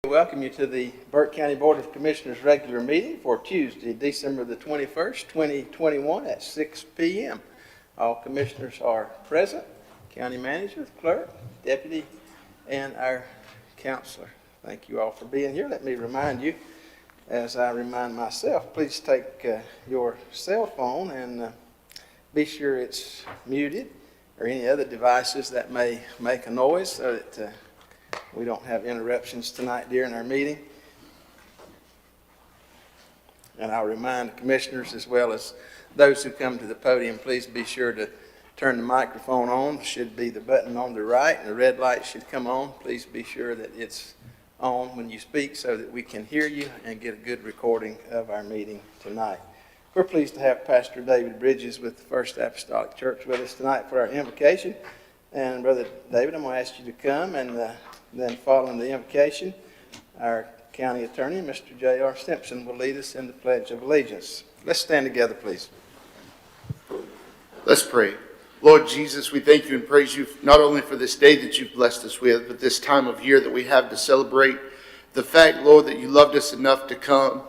Welcome you to the Burke County Board of Commissioners regular meeting for Tuesday, December the 21st, 2021 at 6 p.m. All commissioners are present, county manager, clerk, deputy, and our counselor. Thank you all for being here. Let me remind you, as I remind myself, please take your cell phone and be sure it's muted or any other devices that may make a noise so that we don't have interruptions tonight during our meeting. And I'll remind the commissioners as well as those who come to the podium, please be sure to turn the microphone on. Should be the button on the right and the red light should come on. Please be sure that it's on when you speak so that we can hear you and get a good recording of our meeting tonight. We're pleased to have Pastor David Bridges with the First Apostolic Church with us tonight for our invocation. And Brother David, I'm going to ask you to come, and then following the invocation, our county attorney, Mr. J.R. Simpson, will lead us in the Pledge of Allegiance. Let's stand together, please. Let's pray. Lord Jesus, we thank you and praise you not only for this day that you've blessed us with, but this time of year that we have to celebrate the fact, Lord, that you loved us enough to come,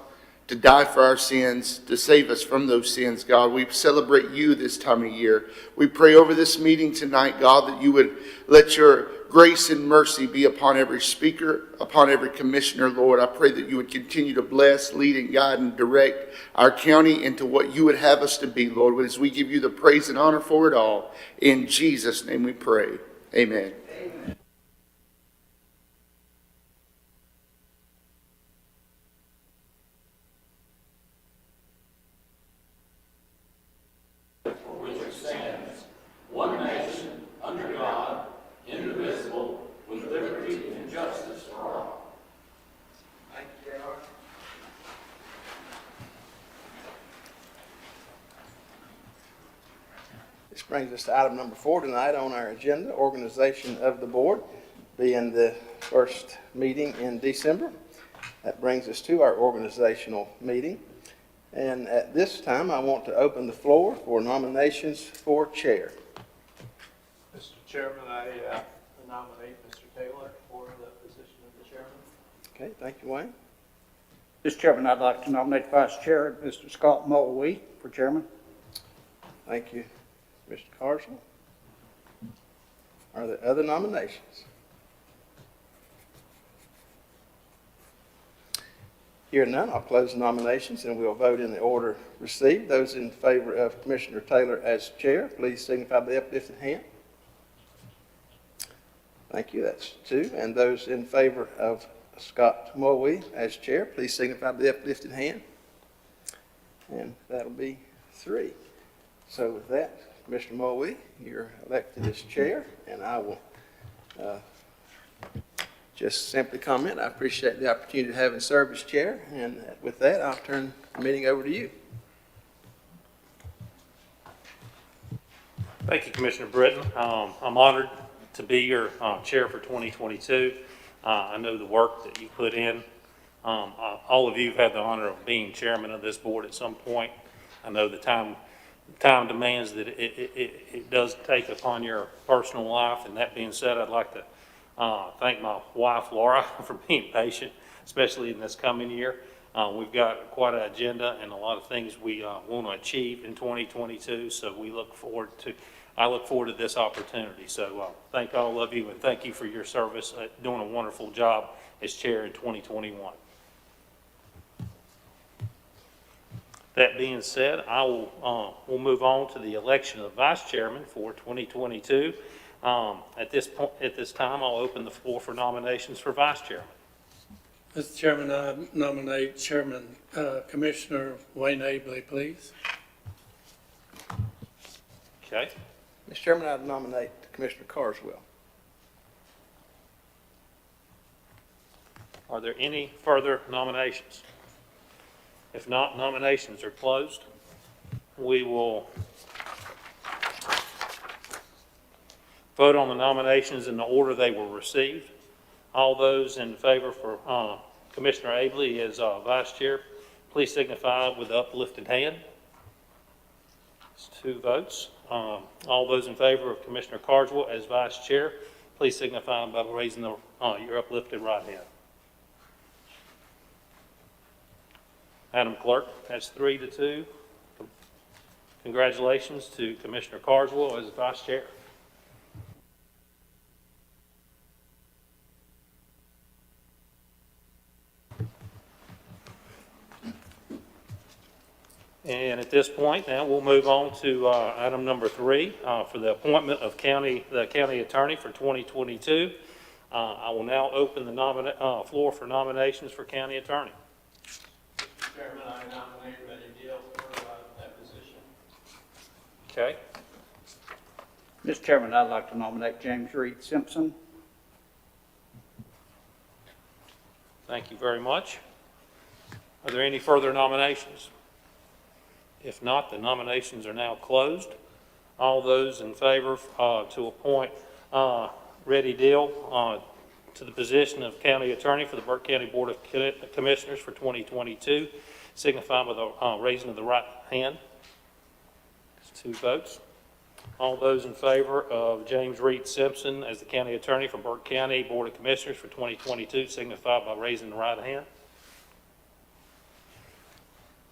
to die for our sins, to save us from those sins, God. We celebrate you this time of year. We pray over this meeting tonight, God, that you would let your grace and mercy be upon every speaker, upon every commissioner, Lord. I pray that you would continue to bless, lead, and guide and direct our county into what you would have us to be, Lord, as we give you the praise and honor for it all. In Jesus' name we pray. Amen. This brings us to item number 4 tonight on our agenda, organization of the board, being the first meeting in December. That brings us to our organizational meeting. And at this time, I want to open the floor for nominations for chair. Mr. Chairman, I nominate Mr. Taylor for the position of the chairman. Okay, thank you, Wayne. Mr. Chairman, I'd like to nominate Vice Chair Mr. Scott Mull for chairman. Thank you, Mr. Carswell. Are there other nominations? Hearing none, I'll close the nominations and we'll vote in the order received. Those in favor of Commissioner Taylor as chair, please signify by the uplifted hand. Thank you, that's 2. And those in favor of Scott Mulwee as chair, please signify by the uplifted hand. And that'll be 3. So with that, Commissioner Mulwee, you're elected as chair, and I will just simply comment, I appreciate the opportunity to have and serve as chair, and with that, I'll turn the meeting over to you. Thank you, Commissioner Britton. I'm honored to be your chair for 2022. I know the work that you put in. All of you have had the honor of being chairman of this board at some point. I know the time demands that it does take upon your personal life. And that being said, I'd like to thank my wife, Laura, for being patient, especially in this coming year. We've got quite an agenda and a lot of things we want to achieve in 2022. So I look forward to this opportunity. So thank all of you and thank you for your service, doing a wonderful job as chair in 2021. That being said, we'll move on to the election of vice chairman for 2022. At this time, I'll open the floor for nominations for vice chairman. Mr. Chairman, I nominate Chairman Commissioner Wayne Abley, please. Okay. Mr. Chairman, I nominate Commissioner Carswell. Are there any further nominations? If not, nominations are closed. We will vote on the nominations in the order they were received. All those in favor for Commissioner Abley as vice chair, please signify with the uplifted hand. It's 2 votes. All those in favor of Commissioner Carswell as vice chair, please signify by raising your uplifted right hand. Madam Clerk, that's 3-2. Congratulations to Commissioner Carswell as Vice Chair. And at this point, now we'll move on to item number 3 for the appointment of the county attorney for 2022. I will now open the floor for nominations for county attorney. Mr. Chairman, I nominate Neal for that position. Okay. Mr. Chairman, I'd like to nominate James Reed Simpson. Thank you very much. Are there any further nominations? If not, the nominations are now closed. All those in favor to appoint Reddy Deal to the position of county attorney for the Burke County Board of Commissioners for 2022 signify by the raising of the right hand. It's 2 votes. All those in favor of James Reed Simpson as the county attorney for Burke County Board of Commissioners for 2022 signify by raising the right hand.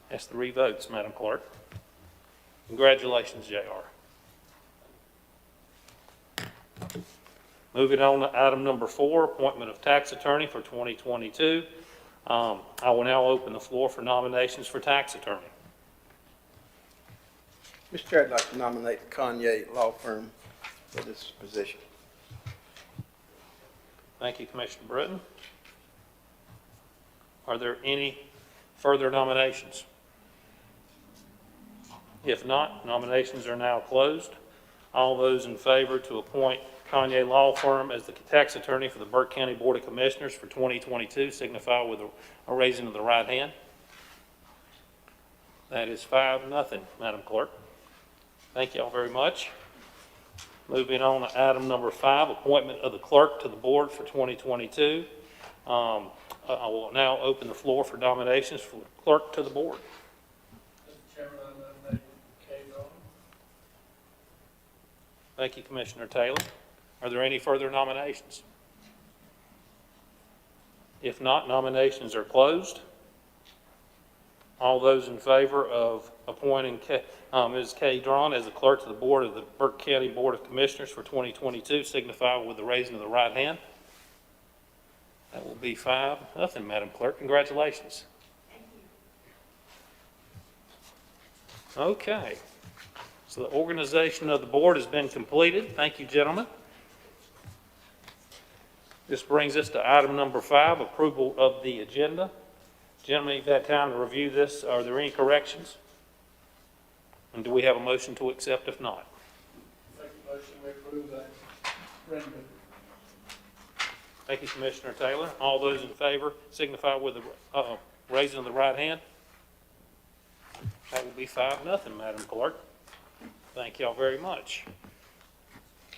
That's 3 votes, Madam Clerk. Congratulations, JR. Moving on to item number 4, appointment of tax attorney for 2022. I will now open the floor for nominations for tax attorney. Mr. Chair, I'd like to nominate the Kanye Law Firm for this position. Thank you, Commissioner Britton. Are there any further nominations? If not, nominations are now closed. All those in favor to appoint Kanye Law Firm as the tax attorney for the Burke County Board of Commissioners for 2022 signify with a raising of the right hand. That is 5-0, Madam Clerk. Thank you all very much. Moving on to item number 5, appointment of the clerk to the board for 2022. I will now open the floor for nominations for clerk to the board. Mr. Chairman, I nominate Kay Rowan. Thank you, Commissioner Taylor. Are there any further nominations? If not, nominations are closed. All those in favor of appointing Ms. Kay Drawn as the clerk to the board of the Burke County Board of Commissioners for 2022 signify with the raising of the right hand. That will be 5-0, Madam Clerk. Congratulations. Okay. So the organization of the board has been completed. Thank you, gentlemen. This brings us to item number 5, approval of the agenda. Gentlemen, you've had time to review this. Are there any corrections? And do we have a motion to accept if not? Make a motion to approve that rendering. Thank you, Commissioner Taylor. All those in favor signify with the raising of the right hand. That will be 5-0, Madam Clerk. Thank you all very much.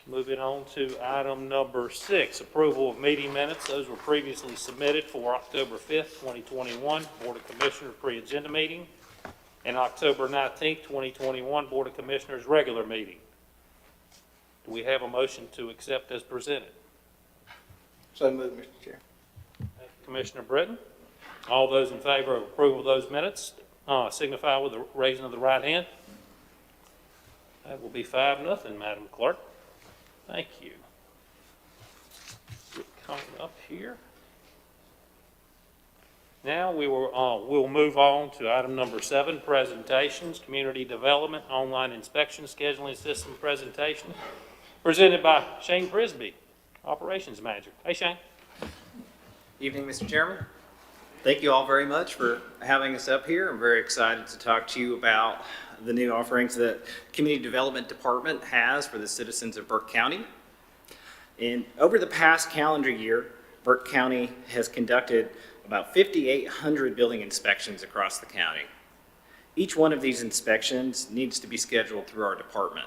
Moving on to item number 6, approval of meeting minutes. Those were previously submitted for October 5th, 2021, Board of Commissioners pre-agenda meeting, and October 19th, 2021, Board of Commissioners regular meeting. Do we have a motion to accept as presented? So moved, Mr. Chair. Thank you, Commissioner Britton. All those in favor of approval of those minutes signify with the raising of the right hand. That will be 5-0, Madam Clerk. Thank you. Coming up here. Now we'll move on to item number 7, presentations, community development, online inspection scheduling system presentation, presented by Shane Prisby, operations manager. Hey, Shane. Evening, Mr. Chairman. Thank you all very much for having us up here. I'm very excited to talk to you about the new offerings that Community Development Department has for the citizens of Burke County. And over the past calendar year, Burke County has conducted about 5,800 building inspections across the county. Each one of these inspections needs to be scheduled through our department.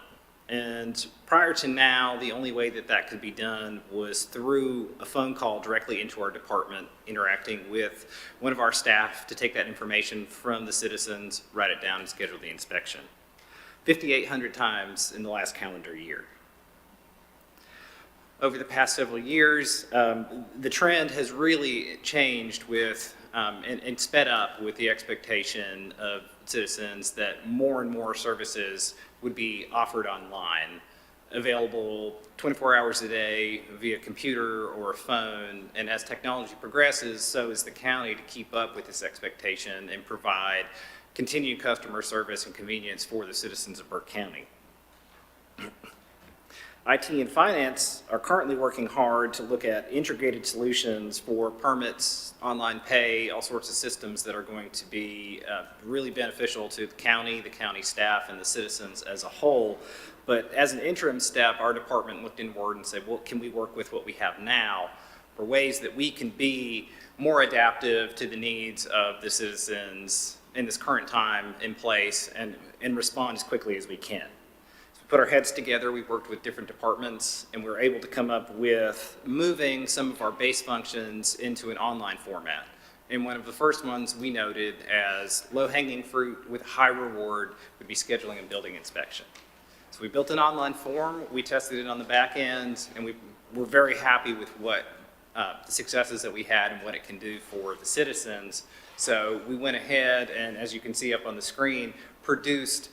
And prior to now, the only way that that could be done was through a phone call directly into our department, interacting with one of our staff to take that information from the citizens, write it down, and schedule the inspection. 5,800 times in the last calendar year. over the past several years, the trend has really changed with and sped up with the expectation of citizens that more and more services would be offered online, available 24 hours a day via computer or a phone. And as technology progresses, so is the county to keep up with this expectation and provide continued customer service and convenience for the citizens of Burke County. IT and finance are currently working hard to look at integrated solutions for permits, online pay, all sorts of systems that are going to be really beneficial to the county staff, and the citizens as a whole. But as an interim step, our department looked inward and said, well, can we work with what we have now for ways that we can be more adaptive to the needs of the citizens in this current time in place and respond as quickly as we can. Put our heads together, we worked with different departments, and we were able to come up with moving some of our base functions into an online format. And one of the first ones we noted as low-hanging fruit with high reward would be scheduling and building inspection. So we built an online form, we tested it on the back end, and we were very happy with what the successes that we had and what it can do for the citizens. So we went ahead and, as you can see up on the screen, produced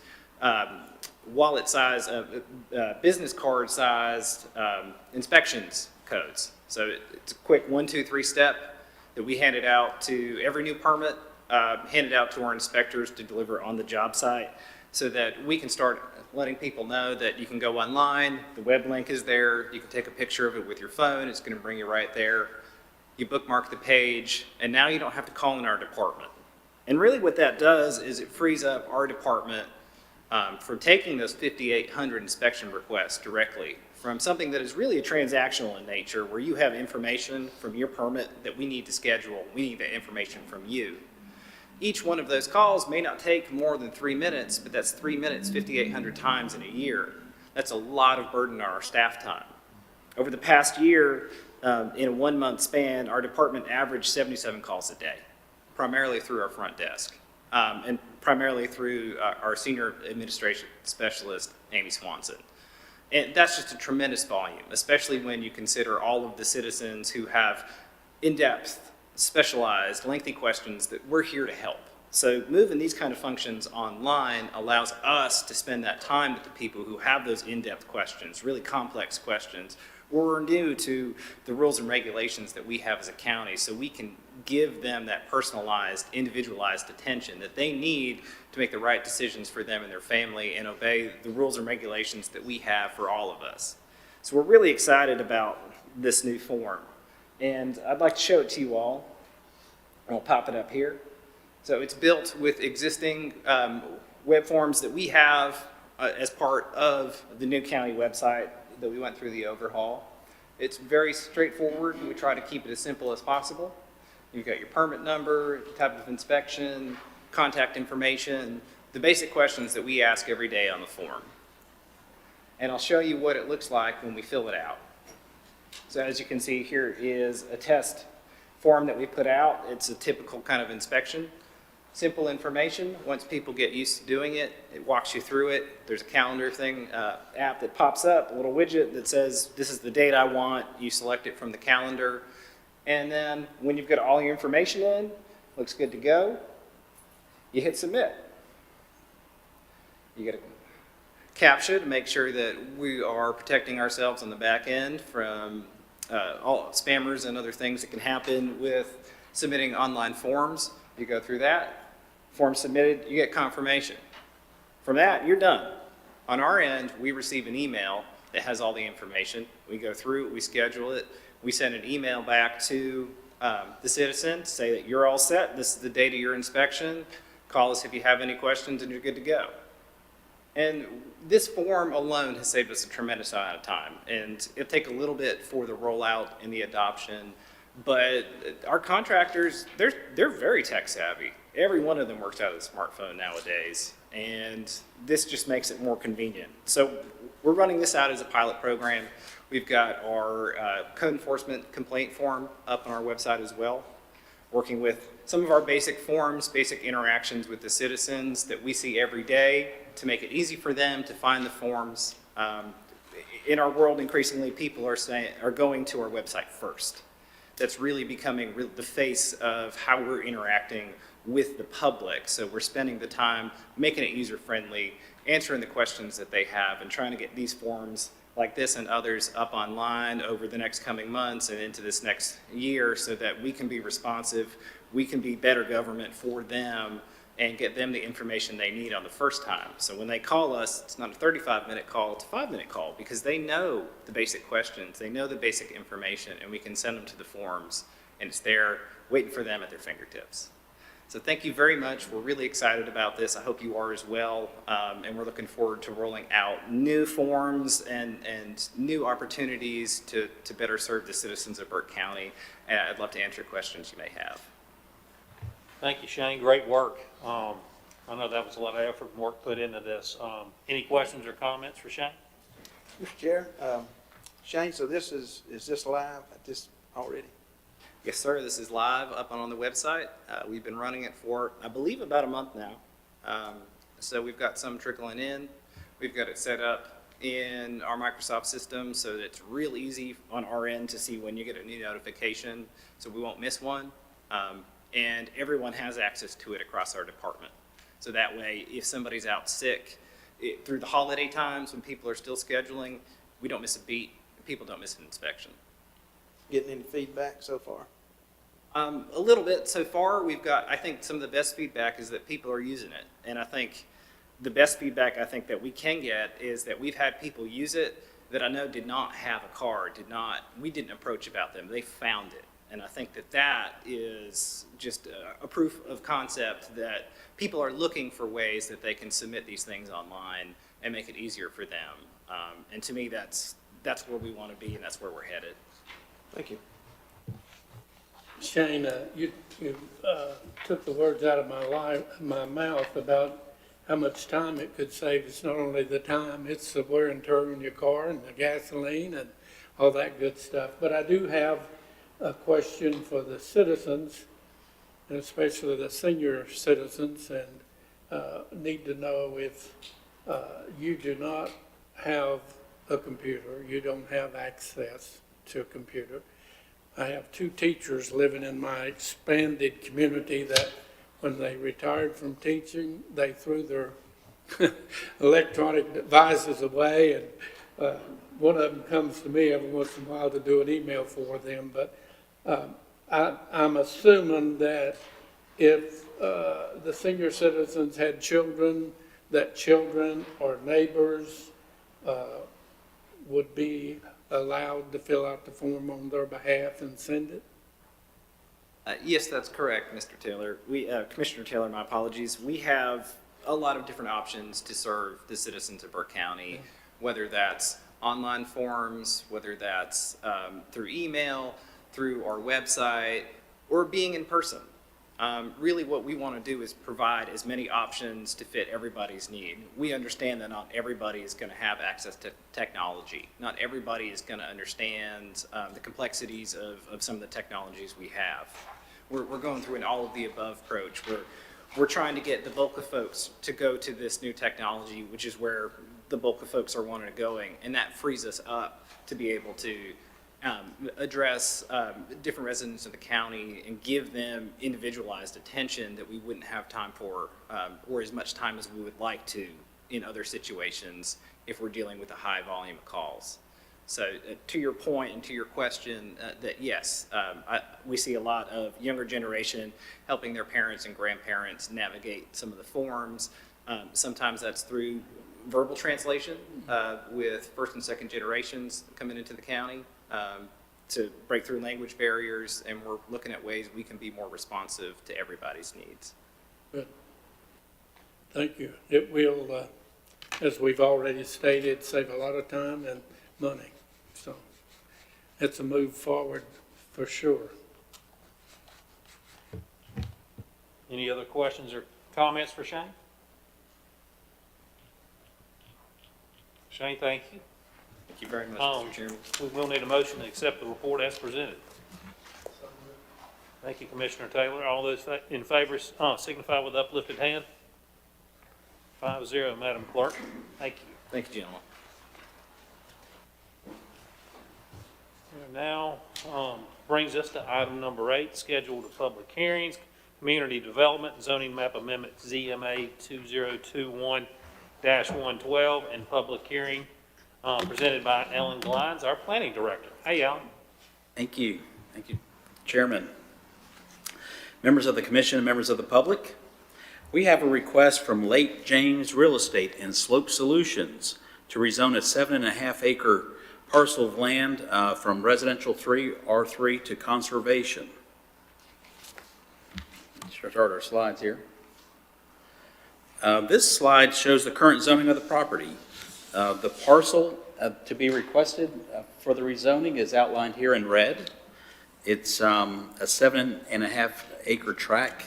wallet size, business card sized inspections codes. So it's a quick 1, 2, 3 step that we handed out to every new permit, handed out to our inspectors to deliver on the job site, so that we can start letting people know that you can go online, the web link is there, you can take a picture of it with your phone, it's going to bring you right there. You bookmark the page, and now you don't have to call in our department. And really what that does is it frees up our department from taking those 5,800 inspection requests directly from something that is really a transactional in nature, where you have information from your permit that we need to schedule. We need that information from you. Each one of those calls may not take more than 3 minutes, but that's 3 minutes 5,800 times in a year. That's a lot of burden on our staff time. Over the past year, in a 1 month span, our department averaged 77 calls a day, primarily through our front desk. And primarily through our senior administration specialist, Amy Swanson. And that's just a tremendous volume, especially when you consider all of the citizens who have in-depth, specialized, lengthy questions that we're here to help. So moving these kind of functions online allows us to spend that time with the people who have those in-depth questions, really complex questions, or are new to the rules and regulations that we have as a county, so we can give them that personalized, individualized attention that they need to make the right decisions for them and their family and obey the rules and regulations that we have for all of us. So we're really excited about this new form. And I'd like to show it to you all. I'll pop it up here. So it's built with existing web forms that we have as part of the new county website that we went through the overhaul. It's very straightforward, and we try to keep it as simple as possible. You've got your permit number, type of inspection, contact information, the basic questions that we ask every day on the form. And I'll show you what it looks like when we fill it out. So as you can see, here is a test form that we put out. It's a typical kind of inspection. Simple information. Once people get used to doing it, it walks you through it. There's a calendar app that pops up, a little widget that says, this is the date I want. You select it from the calendar. And then when you've got all your information in, looks good to go, you hit submit. You get a CAPTCHA to make sure that we are protecting ourselves on the back end from all spammers and other things that can happen with submitting online forms. You go through that, form submitted, you get confirmation. From that, you're done. On our end, we receive an email that has all the information. We go through it, we schedule it, we send an email back to the citizen to say that you're all set, this is the date of your inspection, call us if you have any questions, and you're good to go. And this form alone has saved us a tremendous amount of time, and it'll take a little bit for the rollout and the adoption, but our contractors, they're very tech savvy. Every one of them works out of the smartphone nowadays, and this just makes it more convenient. So we're running this out as a pilot program. We've got our code enforcement complaint form up on our website as well, working with some of our basic forms, basic interactions with the citizens that we see every day to make it easy for them to find the forms. in our world, increasingly, people are going to our website first. That's really becoming the face of how we're interacting with the public. So we're spending the time making it user-friendly, answering the questions that they have, and trying to get these forms like this and others up online over the next coming months and into this next year so that we can be responsive, we can be better government for them, and get them the information they need on the first time. So when they call us, it's not a 35-minute call, it's a 5-minute call, because they know the basic questions, they know the basic information, and we can send them to the forms, and it's there waiting for them at their fingertips. So thank you very much. We're really excited about this. I hope you are as well. And we're looking forward to rolling out new forms and new opportunities to better serve the citizens of Burke County. And I'd love to answer questions you may have. Thank you, Shane. Great work. I know that was a lot of effort and work put into this. Any questions or comments for Shane? Mr. Chair, Shane, so this is this live at this already? Yes, sir. This is live up on the website. We've been running it for, I believe, about a month now. So we've got some trickling in. We've got it set up in our Microsoft system so that it's real easy on our end to see when you get a new notification, so we won't miss one. And everyone has access to it across our department. So that way, if somebody's out sick, through the holiday times when people are still scheduling, we don't miss a beat, people don't miss an inspection. Getting any feedback so far? A little bit so far. We've got, I think some of the best feedback is that people are using it. And I think the best feedback I think that we can get is that we've had people use it that I know did not have a car, we didn't approach about them, they found it. And I think that that is just a proof of concept that people are looking for ways that they can submit these things online and make it easier for them. And to me, that's where we want to be, and that's where we're headed. Thank you. Shane, you took the words out of my mouth about how much time it could save. It's not only the time, it's the wear and tear on your car and the gasoline and all that good stuff. But I do have a question for the citizens, and especially the senior citizens, and need to know if you do not have a computer, you don't have access to a computer. I have 2 teachers living in my expanded community that when they retired from teaching, they threw their electronic devices away, and one of them comes to me every once in a while to do an email for them. But I'm assuming that if the senior citizens had children, that children or neighbors would be allowed to fill out the form on their behalf and send it? Yes, that's correct, Mr. Taylor. Commissioner Taylor, my apologies. We have a lot of different options to serve the citizens of Burke County, whether that's online forms, whether that's through email, through our website, or being in person. Really what we want to do is provide as many options to fit everybody's need. We understand that not everybody is going to have access to technology. Not everybody is going to understand the complexities of some of the technologies we have. We're going through an all-of-the-above approach. We're trying to get the bulk of folks to go to this new technology, which is where the bulk of folks are wanting to going, and that frees us up to be able to address different residents of the county and give them individualized attention that we wouldn't have time for, or as much time as we would like to in other situations if we're dealing with a high volume of calls. So to your point and to your question, that yes, we see a lot of younger generation helping their parents and grandparents navigate some of the forms. Sometimes that's through verbal translation with first and second generations coming into the county to break through language barriers, and we're looking at ways we can be more responsive to everybody's needs. Good. Thank you. It will, as we've already stated, save a lot of time and money. So it's a move forward for sure. Any other questions or comments for Shane? Shane, thank you. Thank you very much, Mr. Chairman. We will need a motion to accept the report as presented. Thank you, Commissioner Taylor. All those in favor signify with uplifted hand. 5-0, Madam Clerk. Thank you. Thank you, gentlemen. And now, brings us to item number 8, schedule of public hearings, Community Development and Zoning Map Amendment ZMA 2021-112, and public hearing, presented by Ellen Glines, our Planning Director. Hey, Ellen. Thank you. Thank you, Chairman. Members of the Commission and members of the public, we have a request from Lake James Real Estate and Slope Solutions to rezone a 7.5-acre parcel of land from residential 3 R3 to conservation. Let's start our slides here. This slide shows the current zoning of the property. The parcel to be requested for the rezoning is outlined here in red. It's a 7.5-acre tract.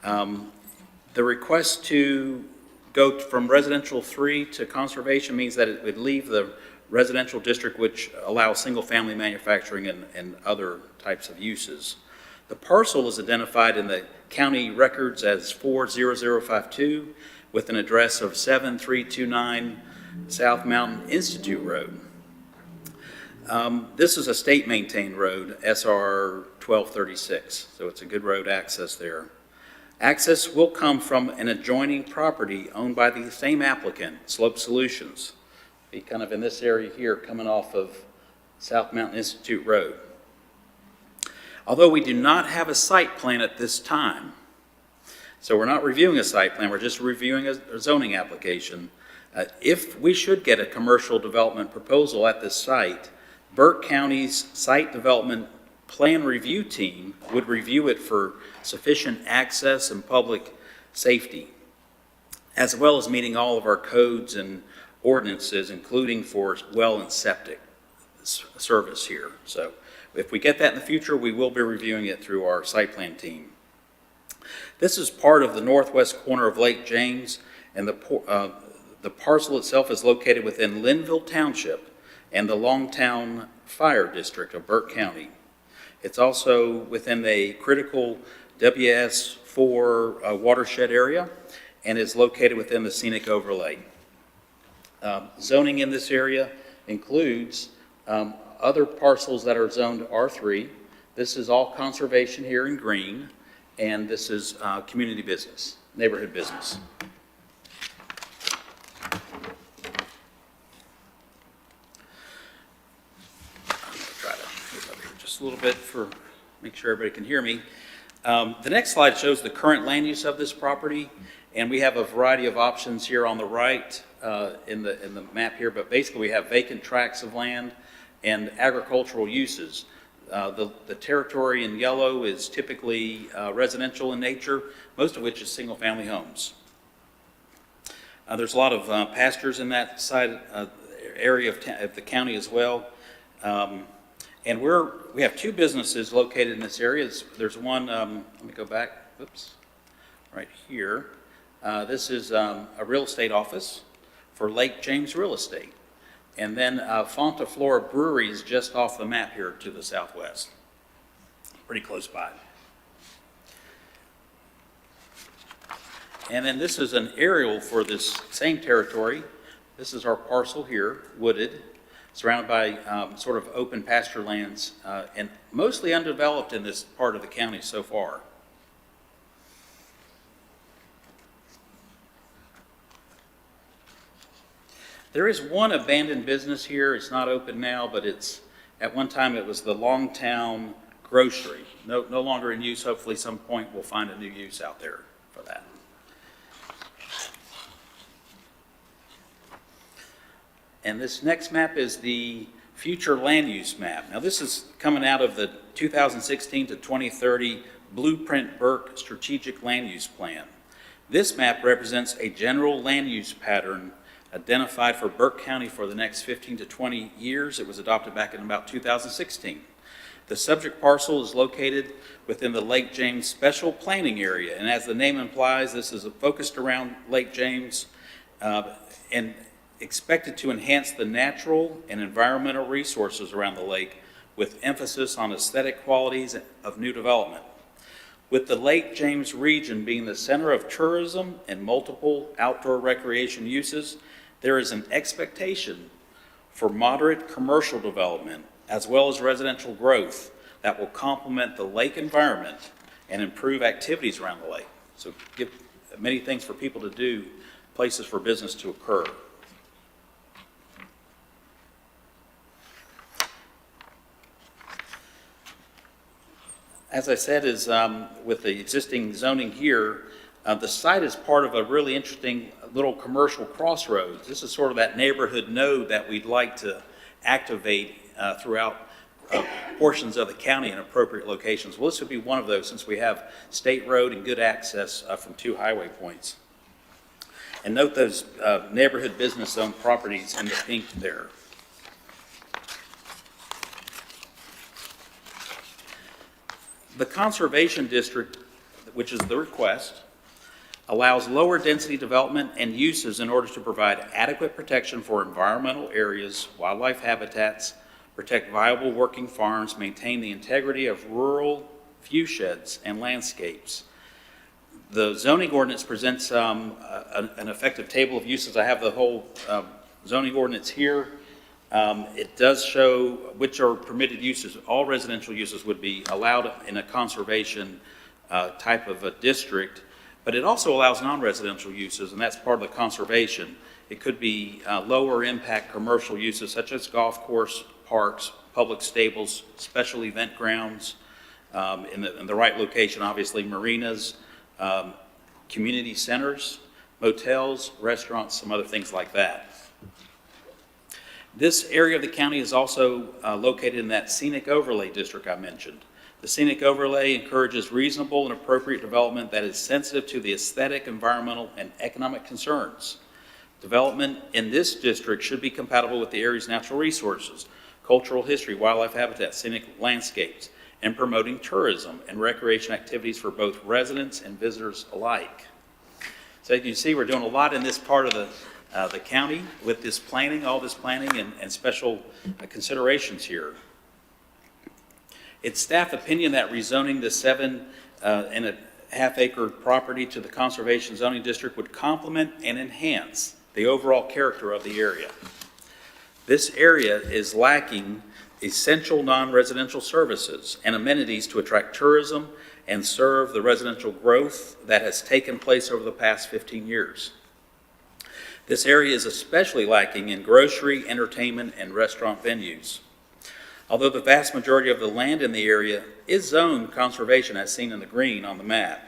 The request to go from residential 3 to conservation means that it would leave the residential district, which allows single-family manufacturing and other types of uses. The parcel is identified in the county records as 40052 with an address of 7329 South Mountain Institute Road. This is a state-maintained road, SR 1236, so it's a good road access there. Access will come from an adjoining property owned by the same applicant, Slope Solutions. Be kind of in this area here, coming off of South Mountain Institute Road. Although we do not have a site plan at this time, so we're not reviewing a site plan, we're just reviewing a zoning application. If we should get a commercial development proposal at this site, Burke County's Site Development Plan Review Team would review it for sufficient access and public safety, as well as meeting all of our codes and ordinances, including for well and septic service here. So if we get that in the future, we will be reviewing it through our site plan team. This is part of the northwest corner of Lake James, and the parcel itself is located within Linville Township and the Longtown Fire District of Burke County. It's also within the critical WS4 watershed area and is located within the scenic overlay. Zoning in this area includes other parcels that are zoned R3. This is all conservation here in green, and this is community business, neighborhood business. Just a little bbit for make sure everybody can hear me. The next slide shows the current land use of this property, and we have a variety of options here on the right in the map here, but basically we have vacant tracts of land and agricultural uses. The territory in yellow is typically residential in nature, most of which is single-family homes. There's a lot of pastures in that side area of the county as well. And we have 2 businesses located in this area. There's one, let me go back, oops, right here. This is a real estate office for Lake James Real Estate. And then Fonta Flora Brewery is just off the map here to the southwest, pretty close by. And then this is an aerial for this same territory. This is our parcel here, wooded, surrounded by sort of open pasture lands and mostly undeveloped in this part of the county so far. There is one abandoned business here. It's not open now, but at one time it was the Longtown Grocery. No longer in use. Hopefully some point we'll find a new use out there for that. And this next map is the future land use map. Now this is coming out of the 2016 to 2030 Blueprint Burke Strategic Land Use Plan. This map represents a general land use pattern identified for Burke County for the next 15 to 20 years. It was adopted back in about 2016. The subject parcel is located within the Lake James Special Planning Area, and as the name implies, this is focused around Lake James and expected to enhance the natural and environmental resources around the lake with emphasis on aesthetic qualities of new development. With the Lake James region being the center of tourism and multiple outdoor recreation uses, there is an expectation for moderate commercial development as well as residential growth that will complement the lake environment and improve activities around the lake. So give many things for people to do, places for business to occur. As I said, is with the existing zoning here, the site is part of a really interesting little commercial crossroads. This is sort of that neighborhood node that we'd like to activate throughout portions of the county in appropriate locations. Well, this would be one of those, since we have state road and good access from 2 highway points. And note those neighborhood business zone properties in the pink there. The conservation district, which is the request, allows lower density development and uses in order to provide adequate protection for environmental areas, wildlife habitats, protect viable working farms, maintain the integrity of rural viewsheds and landscapes. The zoning ordinance presents an effective table of uses. I have the whole zoning ordinance here. It does show which are permitted uses. All residential uses would be allowed in a conservation type of a district, but it also allows non-residential uses, and that's part of the conservation. It could be lower impact commercial uses such as golf course, parks, public stables, special event grounds, in the right location, obviously marinas, community centers, motels, restaurants, some other things like that. This area of the county is also located in that scenic overlay district I mentioned. The scenic overlay encourages reasonable and appropriate development that is sensitive to the aesthetic, environmental, and economic concerns. Development in this district should be compatible with the area's natural resources, cultural history, wildlife habitat, scenic landscapes, and promoting tourism and recreation activities for both residents and visitors alike. So you can see we're doing a lot in this part of the county with this planning, all this planning and special considerations here. It's staff opinion that rezoning the 7.5 acre property to the conservation zoning district would complement and enhance the overall character of the area. This area is lacking essential non-residential services and amenities to attract tourism and serve the residential growth that has taken place over the past 15 years. This area is especially lacking in grocery, entertainment, and restaurant venues. Although the vast majority of the land in the area is zoned conservation as seen in the green on the map,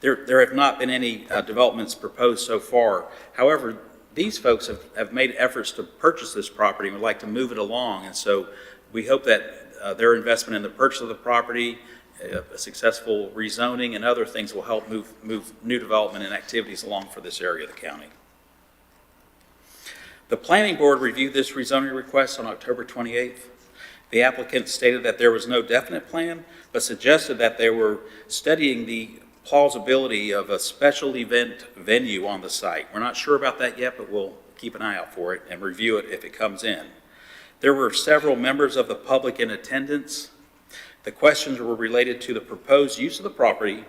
there have not been any developments proposed so far. However, these folks have made efforts to purchase this property and would like to move it along, and so we hope that their investment in the purchase of the property, a successful rezoning, and other things will help move new development and activities along for this area of the county. The Planning Board reviewed this rezoning request on October 28th. The applicant stated that there was no definite plan, but suggested that they were studying the plausibility of a special event venue on the site. We're not sure about that yet, but we'll keep an eye out for it and review it if it comes in. There were several members of the public in attendance. The questions were related to the proposed use of the property,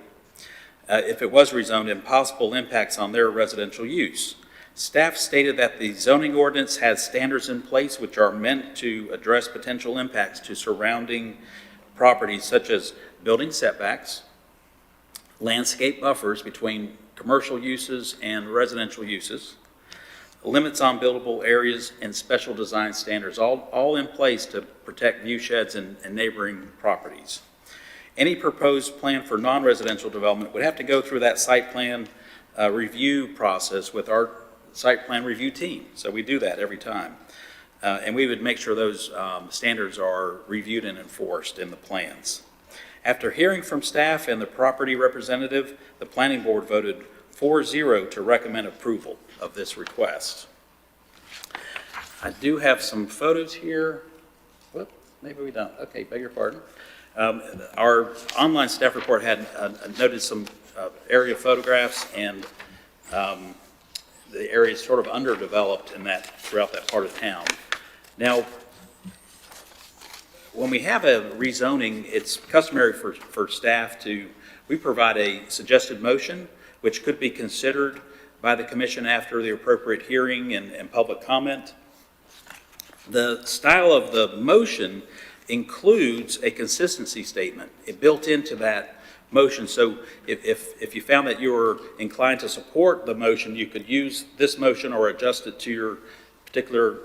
if it was rezoned, and possible impacts on their residential use. Staff stated that the zoning ordinance has standards in place which are meant to address potential impacts to surrounding properties such as building setbacks, landscape buffers between commercial uses and residential uses, limits on buildable areas, and special design standards, all in place to protect view sheds and neighboring properties. Any proposed plan for non-residential development would have to go through that site plan review process with our site plan review team. So we do that every time. And we would make sure those standards are reviewed and enforced in the plans. After hearing from staff and the property representative, the Planning Board voted 4-0 to recommend approval of this request. I do have some photos here. Whoop, maybe we don't. Okay, beg your pardon. Our online staff report had noted some area photographs, and the area is sort of underdeveloped in that throughout that part of town. Now, when we have a rezoning, it's customary for staff we provide a suggested motion, which could be considered by the commission after the appropriate hearing and public comment. The style of the motion includes a consistency statement. It built into that motion. So if you found that you were inclined to support the motion, you could use this motion or adjust it to your particular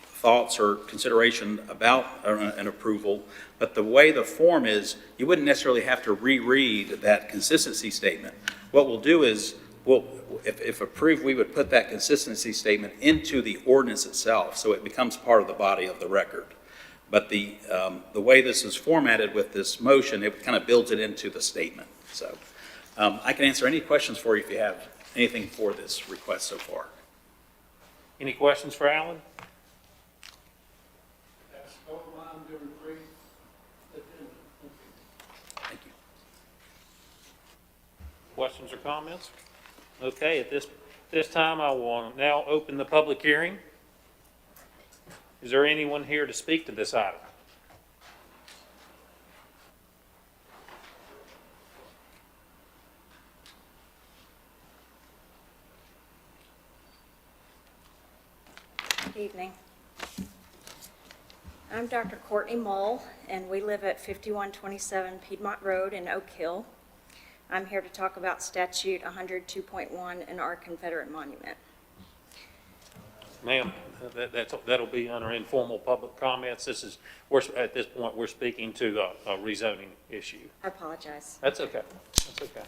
thoughts or consideration about an approval. But the way the form is, you wouldn't necessarily have to reread that consistency statement. What we'll do is, if approved, we would put that consistency statement into the ordinance itself, so it becomes part of the body of the record. But the way this is formatted with this motion, it kind of builds it into the statement. So I can answer any questions for you if you have anything for this request so far. Any questions for Alan? That's all I'm doing, free. Thank you. Questions or comments? Okay, at this time, I will now open the public hearing. Is there anyone here to speak to this item? Good evening. I'm Dr. Courtney Mull, and we live at 5127 Piedmont Road in Oak Hill. I'm here to talk about statute 102.1 and our Confederate monument. Ma'am, that'll be under informal public comments. At this point, we're speaking to a rezoning issue. I apologize. That's okay. That's okay.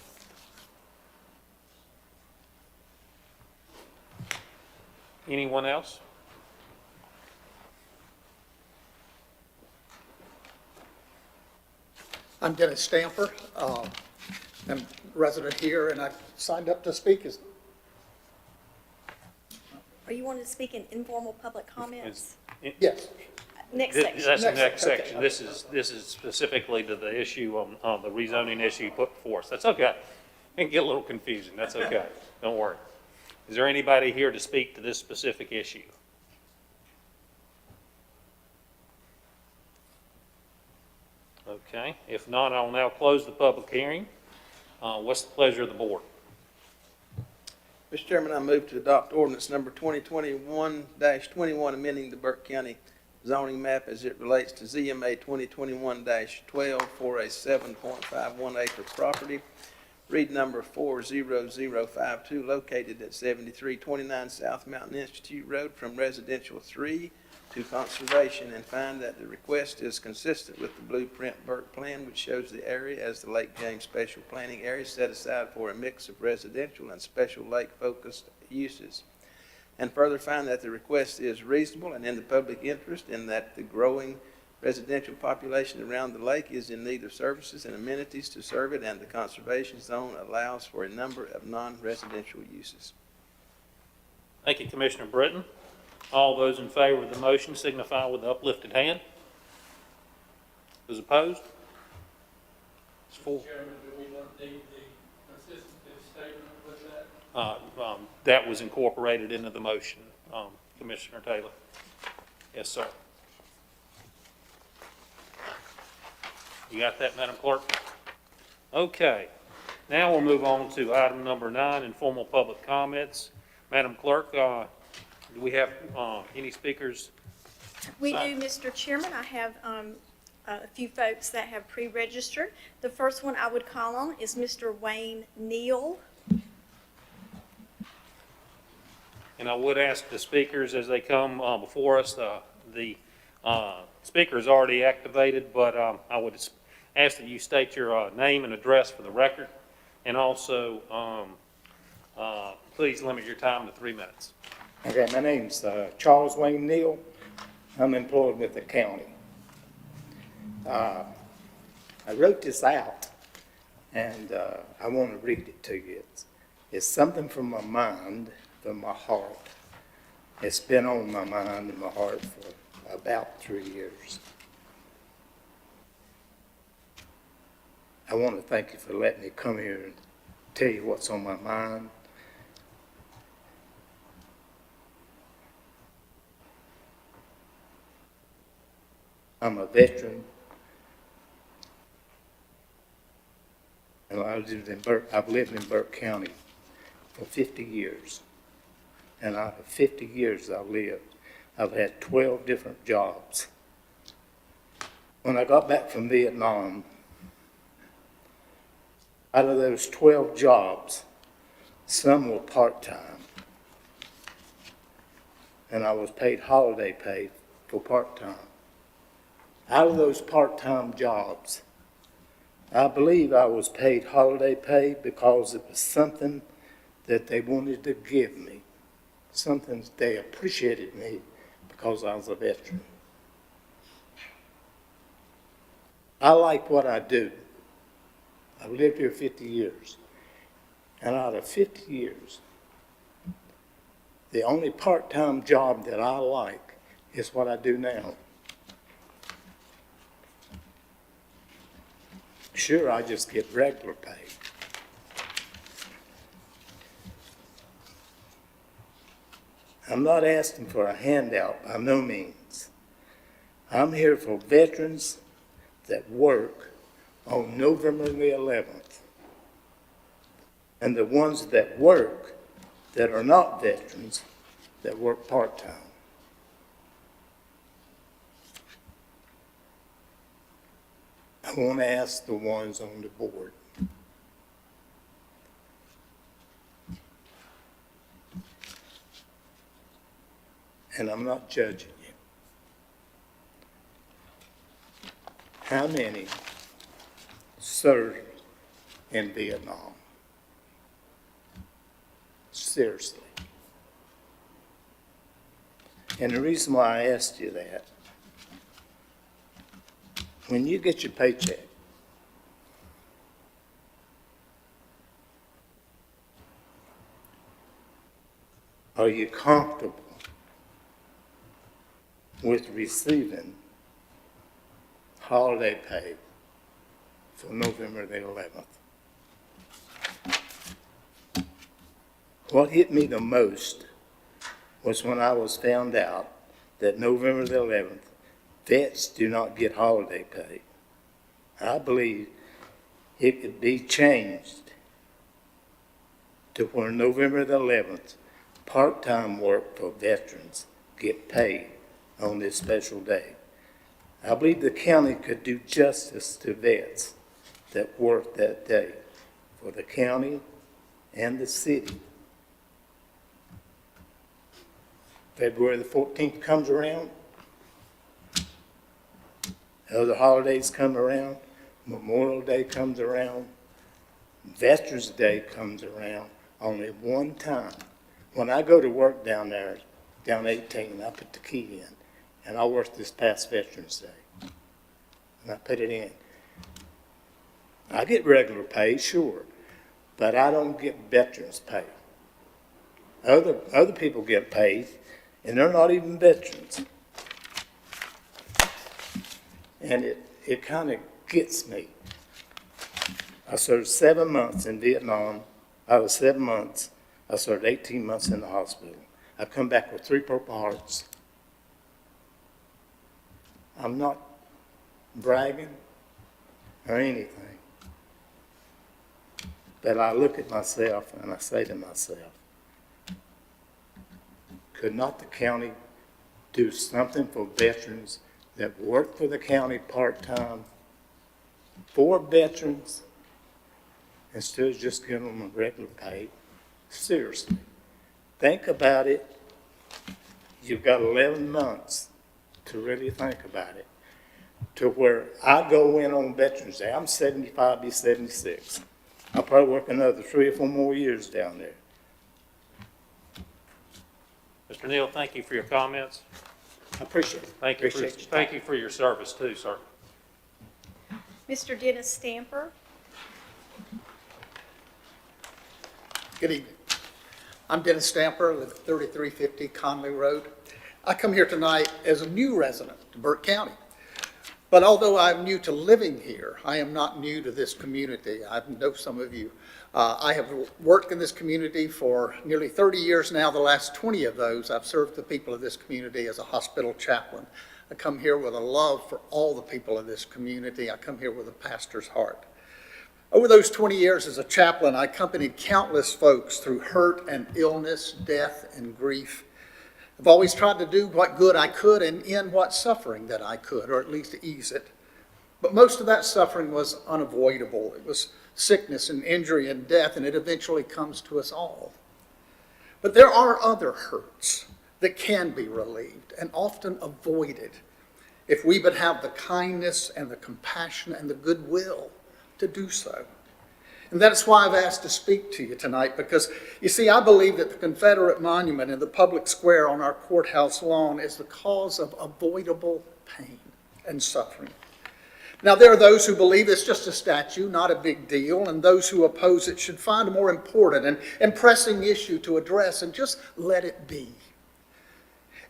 Anyone else? I'm Dennis Stamper. I'm a resident here, and I signed up to speak. Are you wanting to speak in informal public comments? Yes. Next That's section. the next Okay. section. This is specifically to the issue on the rezoning issue put before us. That's okay. It can get a little confusing. That's okay. Don't worry. Is there anybody here to speak to this specific issue? Okay. If not, I'll now close the public hearing. What's the pleasure of the board? Mr. Chairman, I move to adopt ordinance number 2021-21, amending the Burke County zoning map as it relates to ZMA 2021-12 for a 7.51 acre property. Read number 40052, located at 7329 South Mountain Institute Road, from residential 3 to conservation, and find that the request is consistent with the blueprint Burke plan, which shows the area as the Lake James Special Planning Area set aside for a mix of residential and special lake-focused uses. And further find that the request is reasonable and in the public interest, in that the growing residential population around the lake is in need of services and amenities to serve it, and the conservation zone allows for a number of non-residential uses. Thank you, Commissioner Britton. All those in favor of the motion signify with the uplifted hand. Those opposed? It's four. Chairman, do we not need the consistency statement with that? That was incorporated into the motion, Commissioner Taylor. Yes, sir. You got that, Madam Clerk? Okay. Now we'll move on to item number 9, informal public comments. Madam Clerk, do we have any speakers? We do, Mr. Chairman. I have a few folks that have pre-registered. The first one I would call on is Mr. Wayne Neal. And I would ask the speakers as they come before us, the speaker is already activated, but I would ask that you state your name and address for the record, and also please limit your time to 3 minutes. Okay, my name's Charles Wayne Neal. I'm employed with the county. I wrote this out, and I want to read it to you. It's something from my mind, from my heart. It's been on my mind and my heart for about 3 years. I want to thank you for letting me come here and tell you what's on my mind. I'm a veteran, and I've lived in Burke County for 50 years. And out of 50 years I've lived, I've had 12 different jobs. When I got back from Vietnam, out of those 12 jobs, some were part-time. And I was paid holiday pay for part-time. Out of those part-time jobs, I believe I was paid holiday pay because it was something that they wanted to give me, something that they appreciated me because I was a veteran. I like what I do. I've lived here 50 years. And out of 50 years, the only part-time job that I like is what I do now. Sure, I just get regular pay. I'm not asking for a handout by no means. I'm here for veterans that work on November the 11th. And the ones that work that are not veterans that work part-time. I want to ask the ones on the board. And I'm not judging you. How many served in Vietnam? Seriously. And the reason why I asked you that, when you get your paycheck, are you comfortable with receiving holiday pay for November the 11th? What hit me the most was when I was found out that November the 11th, vets do not get holiday pay. I believe it could be changed to where November the 11th, part-time work for veterans get paid on this special day. I believe the county could do justice to vets that work that day for the county and the city. February the 14th comes around, other holidays come around, Memorial Day comes around, Veterans Day comes around, only one time. When I go to work down there, down 18, I put the key in, and I worked this past Veterans Day, and I put it in. I get regular pay, sure, but I don't get veterans pay. Other people get paid, and they're not even veterans. And it kind of gets me. I served 7 months in Vietnam. Out of 7 months, I served 18 months in the hospital. I come back with 3 Purple Hearts. I'm not bragging or anything. But I look at myself and I say to myself, could not the county do something for veterans that work for the county part-time for veterans instead of just giving them a regular pay? Seriously, think about it. You've got 11 months to really think about it, to where I go in on Veterans Day. I'm 75, be 76. I'll probably work another 3 or 4 more years down there. Mr. Neal, thank you for your comments. I appreciate it. Thank you for your service too, sir. Mr. Dennis Stamper. Good evening. I'm Dennis Stamper, live at 3350 Conley Road. I come here tonight as a new resident to Burke County. But although I'm new to living here, I am not new to this community. I know some of you. I have worked in this community for nearly 30 years now. The last 20 of those, I've served the people of this community as a hospital chaplain. I come here with a love for all the people of this community. I come here with a pastor's heart. Over those 20 years as a chaplain, I accompanied countless folks through hurt and illness, death and grief. I've always tried to do what good I could and end what suffering that I could, or at least ease it. But most of that suffering was unavoidable. It was sickness and injury and death, and it eventually comes to us all. But there are other hurts that can be relieved and often avoided if we but have the kindness and the compassion and the goodwill to do so. And that's why I've asked to speak to you tonight, because, you see, I believe that the Confederate monument in the public square on our courthouse lawn is the cause of avoidable pain and suffering. Now, there are those who believe it's just a statue, not a big deal, and those who oppose it should find a more important and pressing issue to address and just let it be.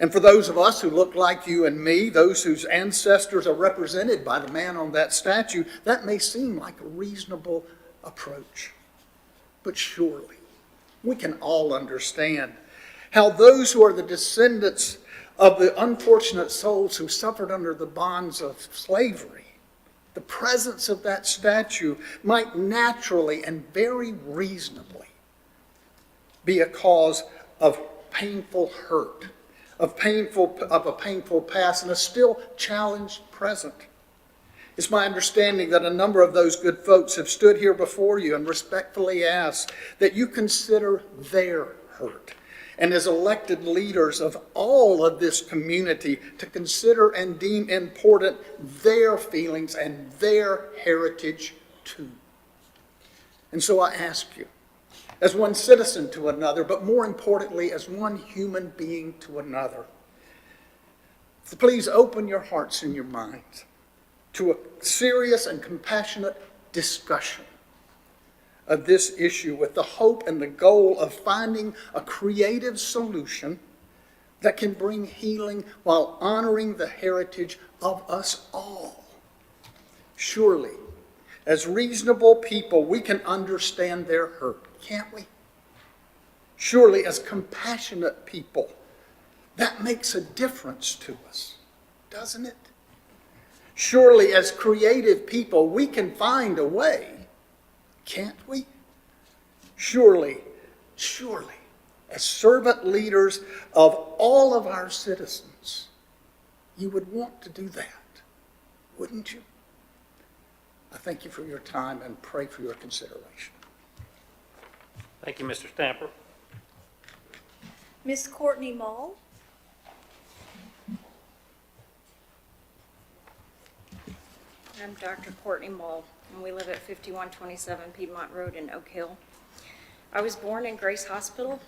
And for those of us who look like you and me, those whose ancestors are represented by the man on that statue, that may seem like a reasonable approach. But surely, we can all understand how those who are the descendants of the unfortunate souls who suffered under the bonds of slavery, the presence of that statue might naturally and very reasonably be a cause of painful hurt, of a painful past, and a still challenged present. It's my understanding that a number of those good folks have stood here before you and respectfully asked that you consider their hurt, and as elected leaders of all of this community, to consider and deem important their feelings and their heritage too. And so I ask you, as one citizen to another, but more importantly, as one human being to another, to please open your hearts and your minds to a serious and compassionate discussion of this issue with the hope and the goal of finding a creative solution that can bring healing while honoring the heritage of us all. Surely, as reasonable people, we can understand their hurt, can't we? Surely, as compassionate people, that makes a difference to us, doesn't it? Surely, as creative people, we can find a way, can't we? Surely, as servant leaders of all of our citizens, you would want to do that, wouldn't you? I thank you for your time and pray for your consideration. Thank you, Mr. Stamper. Miss Courtney Mull. I'm Dr. Courtney Mull, and we live at 5127 Piedmont Road in Oak Hill. I was born in Grace Hospital.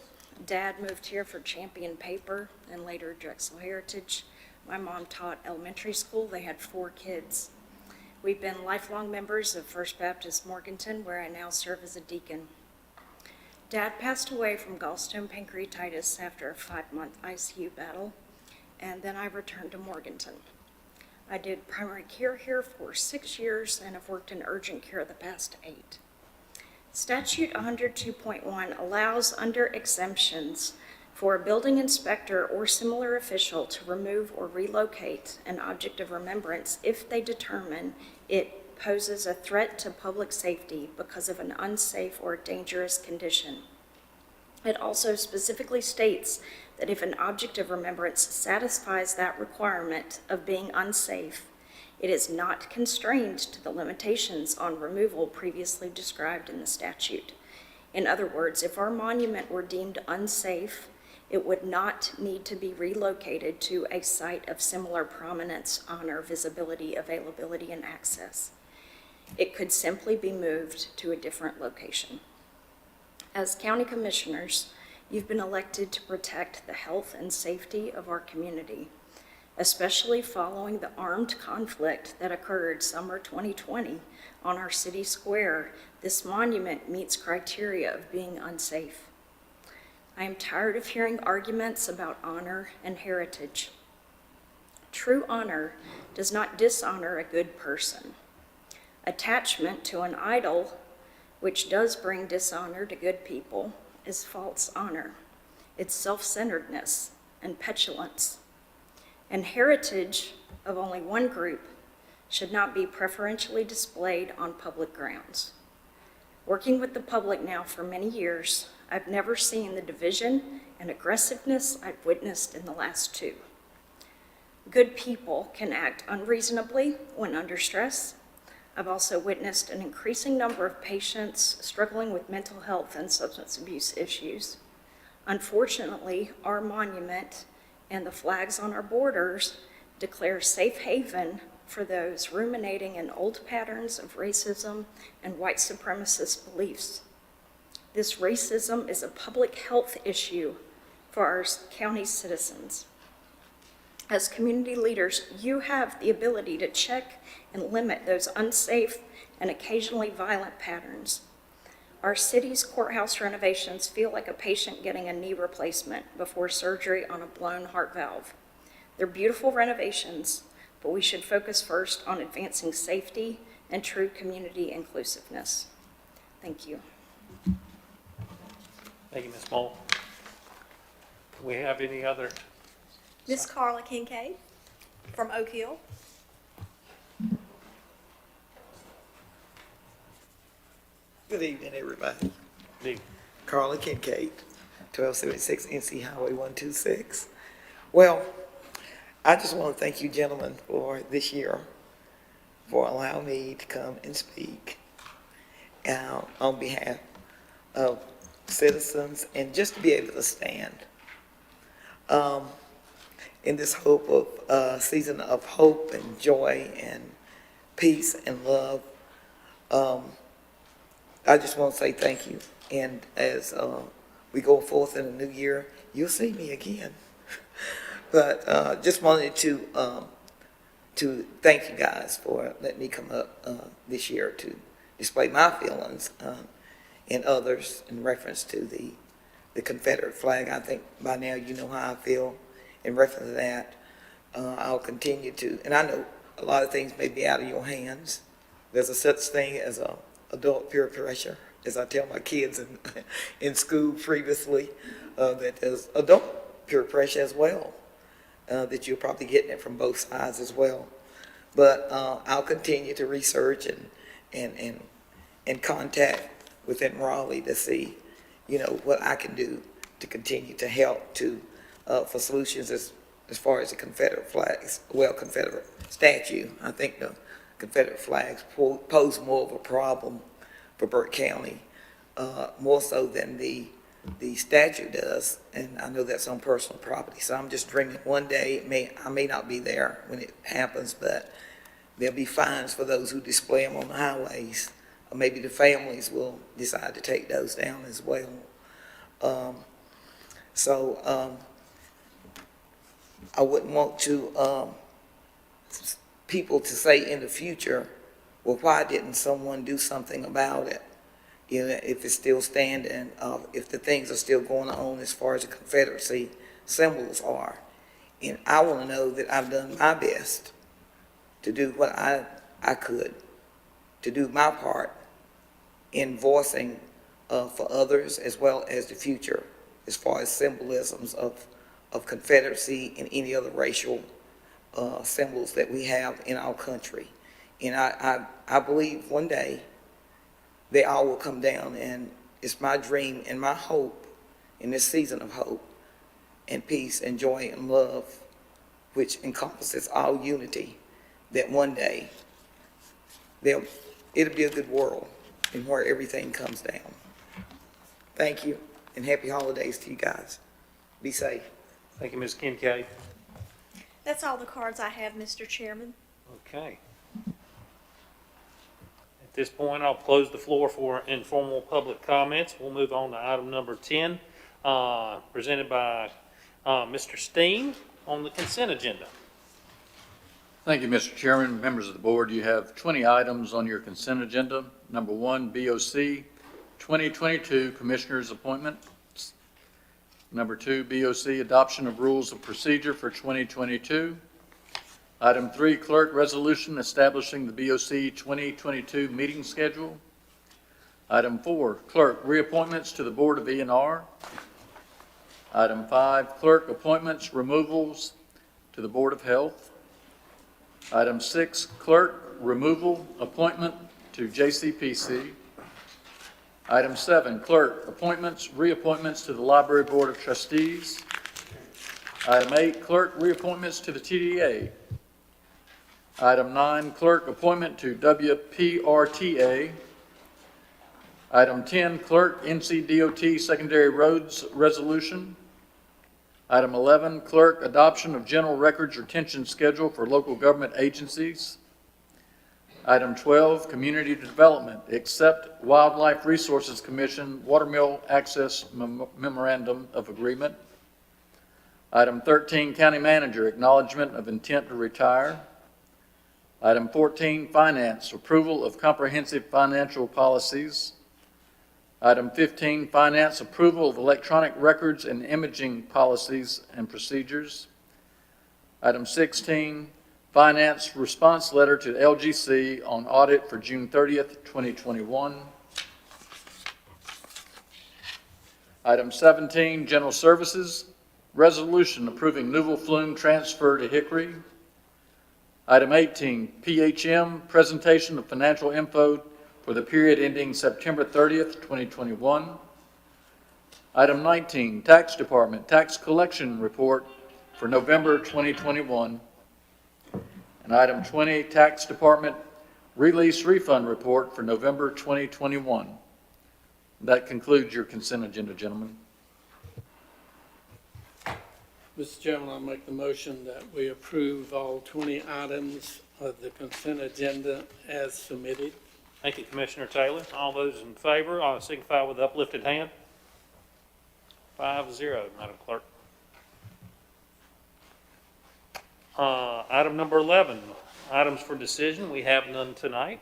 Dad moved here for Champion Paper and later Drexel Heritage. My mom taught elementary school. They had 4 kids. We've been lifelong members of First Baptist Morganton, where I now serve as a deacon. Dad passed away from gallstone pancreatitis after a 5-month ICU battle, and then I returned to Morganton. I did primary care here for 6 years and have worked in urgent care the past 8. Statute 102.1 allows under exemptions for a building inspector or similar official to remove or relocate an object of remembrance if they determine it poses a threat to public safety because of an unsafe or dangerous condition. It also specifically states that if an object of remembrance satisfies that requirement of being unsafe, it is not constrained to the limitations on removal previously described in the statute. In other words, if our monument were deemed unsafe, it would not need to be relocated to a site of similar prominence, honor, visibility, availability, and access. It could simply be moved to a different location. As county commissioners, you've been elected to protect the health and safety of our community, especially following the armed conflict that occurred summer 2020 on our city square. This monument meets criteria of being unsafe. I am tired of hearing arguments about honor and heritage. True honor does not dishonor a good person. Attachment to an idol, which does bring dishonor to good people, is false honor. It's self-centeredness and petulance. And heritage of only one group should not be preferentially displayed on public grounds. Working with the public now for many years, I've never seen the division and aggressiveness I've witnessed in the last 2. Good people can act unreasonably when under stress. I've also witnessed an increasing number of patients struggling with mental health and substance abuse issues. Unfortunately, our monument and the flags on our borders declare safe haven for those ruminating in old patterns of racism and white supremacist beliefs. This racism is a public health issue for our county's citizens. As community leaders, you have the ability to check and limit those unsafe and occasionally violent patterns. Our city's courthouse renovations feel like a patient getting a knee replacement before surgery on a blown heart valve. They're beautiful renovations, but we should focus first on advancing safety and true community inclusiveness. Thank you. Thank you, Ms. Mull. Do we have any other? Miss Carla Kinkade from Oak Hill. Good evening, everybody. Need- Carla Kinkade, 1276 NC Highway 126. Well, I just want to thank you gentlemen for this year, for allowing me to come and speak on behalf of citizens and just to be able to stand in this hope of season of hope and joy and peace and love. I just want to say thank you. And as we go forth in the new year, you'll see me again. But just wanted to thank you guys for letting me come up this year to display my feelings and others in reference to the Confederate flag. I think by now you know how I feel in reference to that. I'll continue to, and I know a lot of things may be out of your hands. There's a such thing as a adult peer pressure, as I tell my kids in school previously, that there's adult peer pressure as well, that you're probably getting it from both sides as well. But I'll continue to research and contact within Raleigh to see, what I can do to continue to help for solutions as far as the Confederate flags, Confederate statue. I think the Confederate flags pose more of a problem for Burke County, more so than the statue does, and I know that's on personal property. So I'm just dreaming one day, I may not be there when it happens, but there'll be fines for those who display them on the highways, or maybe the families will decide to take those down as well. I wouldn't want to people to say in the future, well, why didn't someone do something about it? If it's still standing, if the things are still going on as far as the Confederacy symbols are. And I want to know that I've done my best to do what I could, to do my part in voicing for others as well as the future, as far as symbolisms of Confederacy and any other racial symbols that we have in our country. And I believe one day they all will come down, and it's my dream and my hope in this season of hope and peace and joy and love, which encompasses all unity, that one day it'll be a good world and where everything comes down. Thank you, and happy holidays to you guys. Be safe. Thank you, Ms. Kinkade. That's all the cards I have, Mr. Chairman. Okay. At this point, I'll close the floor for informal public comments. We'll move on to item number 10, presented by Mr. Steen on the consent agenda. Thank you, Mr. Chairman. Members of the board, you have 20 items on your consent agenda. Number 1, BOC 2022 Commissioners Appointment. Number 2, BOC Adoption of Rules of Procedure for 2022. Item 3, Clerk Resolution establishing the BOC 2022 meeting schedule. Item 4, Clerk Reappointments to the Board of E&R. Item 5, Clerk Appointments, Removals to the Board of Health. Item 6, Clerk Removal Appointment to JCPC. Item 7, clerk, appointments, reappointments to the Library Board of Trustees. Item 8, clerk, reappointments to the TDA. Item 9, clerk, appointment to WPRTA. Item 10, clerk, NCDOT Secondary Roads Resolution. Item 11, clerk, adoption of general records retention schedule for local government agencies. Item 12, community development, accept Wildlife Resources Commission Watermill Access Memorandum of Agreement. Item 13, county manager, acknowledgement of intent to retire. Item 14, finance, approval of comprehensive financial policies. Item 15, finance, approval of electronic records and imaging policies and procedures. Item 16, finance, response letter to LGC on audit for June 30th, 2021. Item 17, general services, resolution approving Newell Flume transfer to Hickory. Item 18, PHM, presentation of financial info for the period ending September 30th, 2021. Item 19, Tax Department, tax collection report for November 2021. And item 20, Tax Department, release refund report for November 2021. That concludes your consent agenda, gentlemen. Mr. Chairman, I'll make the motion that we approve all 20 items of the consent agenda as submitted. Thank you, Commissioner Taylor. All those in favor, signify with uplifted hand. 5-0, Madam Clerk. Item number 11, items for decision. We have none tonight.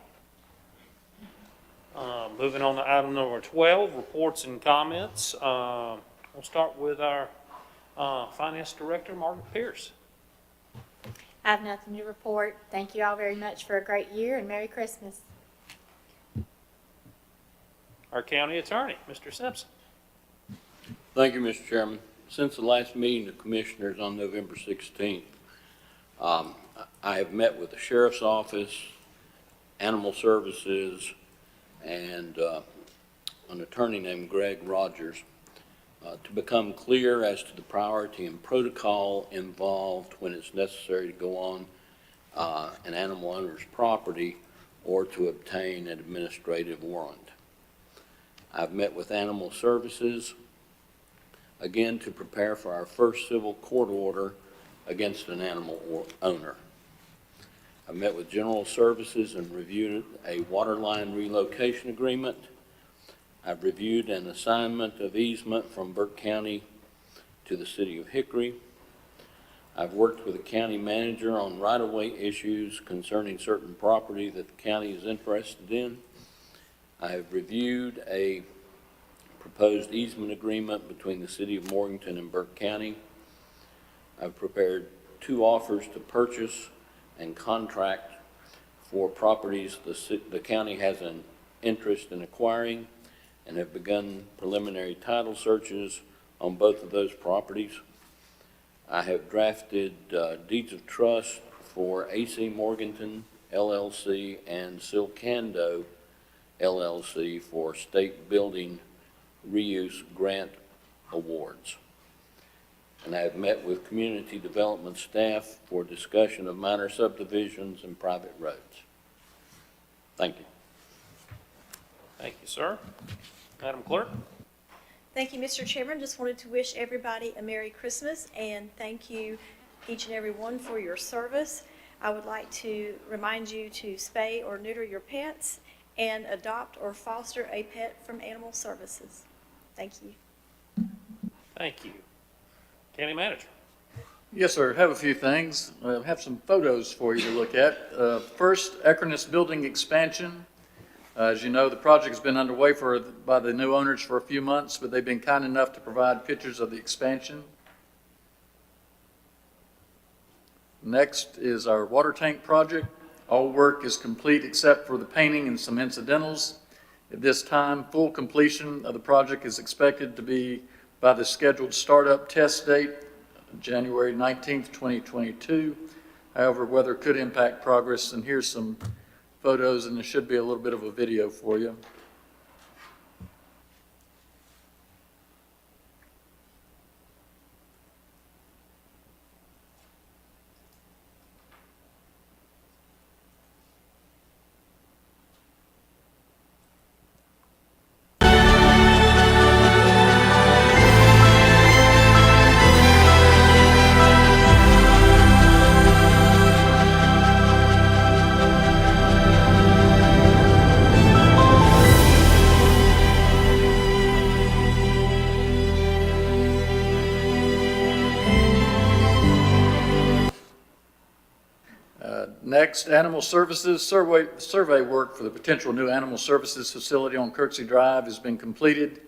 Moving on to item number 12, reports and comments. We'll start with our Finance Director, Margaret Pierce. I have nothing to report. Thank you all very much for a great year, and Merry Christmas. Our County Attorney, Mr. Simpson. Thank you, Mr. Chairman. Since the last meeting of Commissioners on November 16th, I have met with the Sheriff's Office, Animal Services, and an attorney named Greg Rogers to become clear as to the priority and protocol involved when it's necessary to go on an animal owner's property or to obtain an administrative warrant. I've met with Animal Services, again, to prepare for our first civil court order against an animal owner. I've met with General Services and reviewed a water line relocation agreement. I've reviewed an assignment of easement from Burke County to the City of Hickory. I've worked with the county manager on right-of-way issues concerning certain property that the county is interested in. I have reviewed a proposed easement agreement between the City of Morganton and Burke County. I've prepared 2 offers to purchase and contract for properties the county has an interest in acquiring, and have begun preliminary title searches on both of those properties. I have drafted deeds of trust for AC Morganton LLC and Silcando LLC for state building reuse grant awards. And I have met with community development staff for discussion of minor subdivisions and private roads. Thank you. Thank you, sir. Madam Clerk. Thank you, Mr. Chairman. Just wanted to wish everybody a Merry Christmas and thank you each and every one for your service. I would like to remind you to spay or neuter your pets and adopt or foster a pet from Animal Services. Thank you. Thank you. County Manager. Yes, sir. Have a few things. I have some photos for you to look at. First, Eckerness Building expansion. As you know, the project has been underway by the new owners for a few months, but they've been kind enough to provide pictures of the expansion. Next is our water tank project. All work is complete except for the painting and some incidentals. At this time, full completion of the project is expected to be by the scheduled startup test date, January 19th, 2022. However, weather could impact progress, and here's some photos, and there should be a little bit of a video for you. Next, animal services. Survey work for the potential new animal services facility on Kirksey Drive has been completed,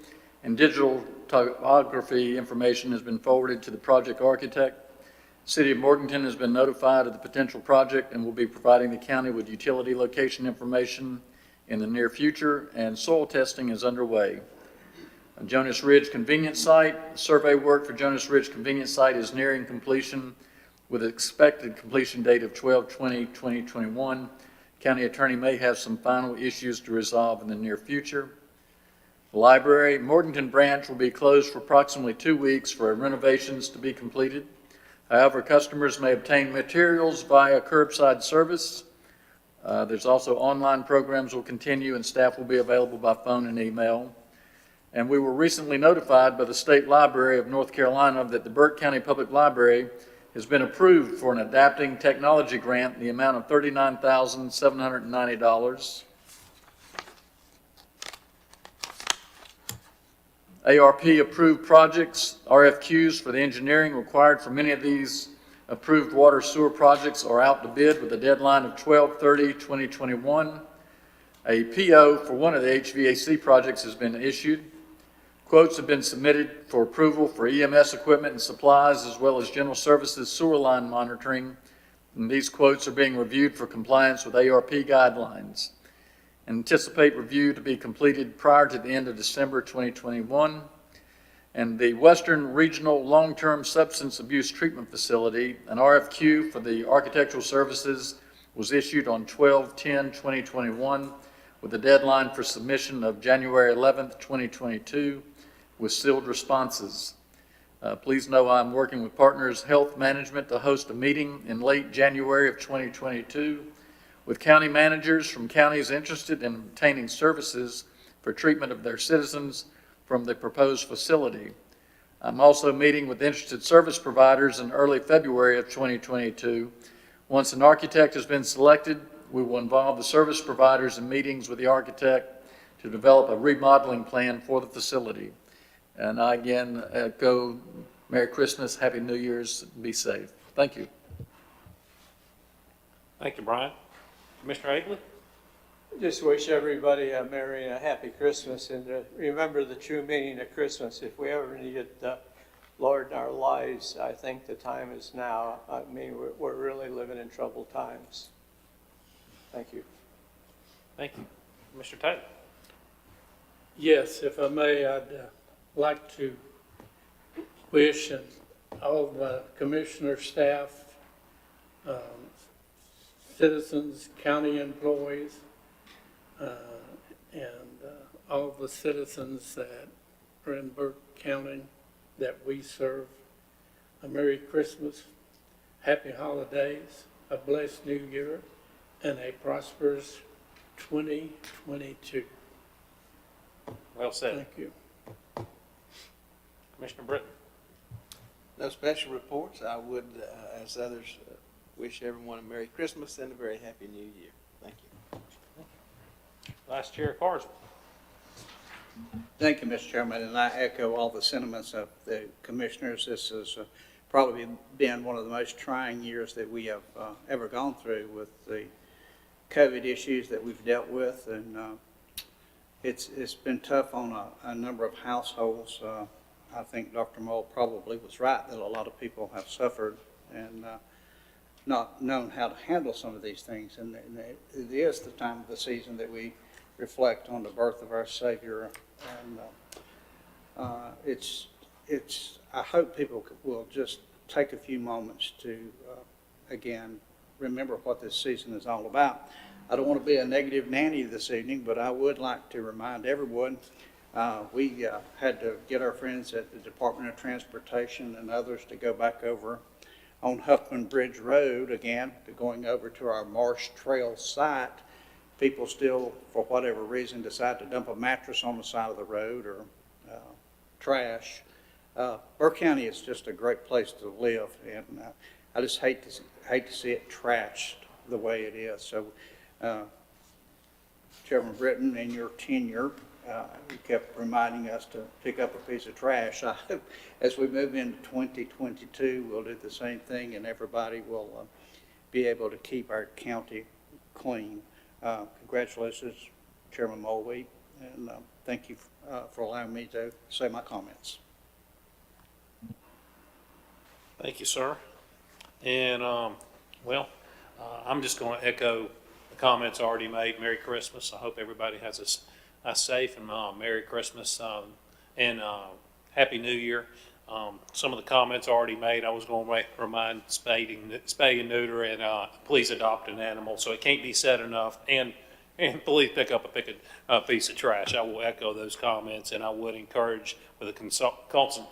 and digital topography information has been forwarded to the project architect. City of Morganton has been notified of the potential project and will be providing the county with utility location information in the near future, and soil testing is underway. Jonas Ridge Convenience Site. Survey work for Jonas Ridge Convenience Site is nearing completion with an expected completion date of 12/20/2021. County attorney may have some final issues to resolve in the near future. The library. Morganton branch will be closed for approximately 2 weeks for renovations to be completed. However, customers may obtain materials via curbside service. There's also online programs will continue, and staff will be available by phone and email. And we were recently notified by the State Library of North Carolina that the Burke County Public Library has been approved for an adapting technology grant in the amount of $39,790. ARP approved projects. RFQs for the engineering required for many of these approved water sewer projects are out to bid with a deadline of 12/30/2021. A PO for one of the HVAC projects has been issued. Quotes have been submitted for approval for EMS equipment and supplies, as well as general services sewer line monitoring. And these quotes are being reviewed for compliance with ARP guidelines. Anticipate review to be completed prior to the end of December 2021. And the Western Regional Long-Term Substance Abuse Treatment Facility, an RFQ for the architectural services was issued on 12/10/2021 with a deadline for submission of January 11th, 2022 with sealed responses. Please know I'm working with Partners Health Management to host a meeting in late January of 2022 with county managers from counties interested in obtaining services for treatment of their citizens from the proposed facility. I'm also meeting with interested service providers in early February of 2022. Once an architect has been selected, we will involve the service providers in meetings with the architect to develop a remodeling plan for the facility. And I again echo Merry Christmas, Happy New Year's, be safe. Thank you. Thank you, Brian. Commissioner Agley? Just wish everybody a Merry and a Happy Christmas, and remember the true meaning of Christmas. If we ever needed the Lord in our lives, I think the time is now. I mean, we're really living in troubled times. Thank you. Thank you. Mr. Taylor? Yes, if I may, I'd like to wish and all the commissioner staff, citizens, county employees, and all the citizens that are in Burke County that we serve a Merry Christmas, Happy Holidays, a blessed New Year, and a prosperous 2022. Well said. Thank you. Commissioner Britton? No special reports. I would, as others, wish everyone a Merry Christmas and a very Happy New Year. Thank you. Vice Chair Carswell? Thank you, Mr. Chairman, and I echo all the sentiments of the commissioners. This has probably been one of the most trying years that we have ever gone through with the COVID issues that we've dealt with, and it's been tough on a number of households. I think Dr. Mull probably was right that a lot of people have suffered and not known how to handle some of these things, and it is the time of the season that we reflect on the birth of our Savior, and I hope people will just take a few moments to, again, remember what this season is all about. I don't want to be a negative Nanny this evening, but I would like to remind everyone, we had to get our friends at the Department of Transportation and others to go back over on Huffman Bridge Road again, to going over to our Marsh Trail site. People still, for whatever reason, decide to dump a mattress on the side of the road or trash. Burke County is just a great place to live, and I just hate to see it trashed the way it is. So, Chairman Britton, in your tenure, you kept reminding us to pick up a piece of trash. I hope as we move into 2022, we'll do the same thing, and everybody will be able to keep our county clean. Congratulations, Chairman Mulvey, and thank you for allowing me to say my comments. Thank you, sir. And, I'm just going to echo the comments already made. Merry Christmas. I hope everybody has a safe and Merry Christmas and Happy New Year. Some of the comments already made, I was going to remind spay and neuter and please adopt an animal. So it can't be said enough. And please pick up a piece of trash. I will echo those comments, and I would encourage with a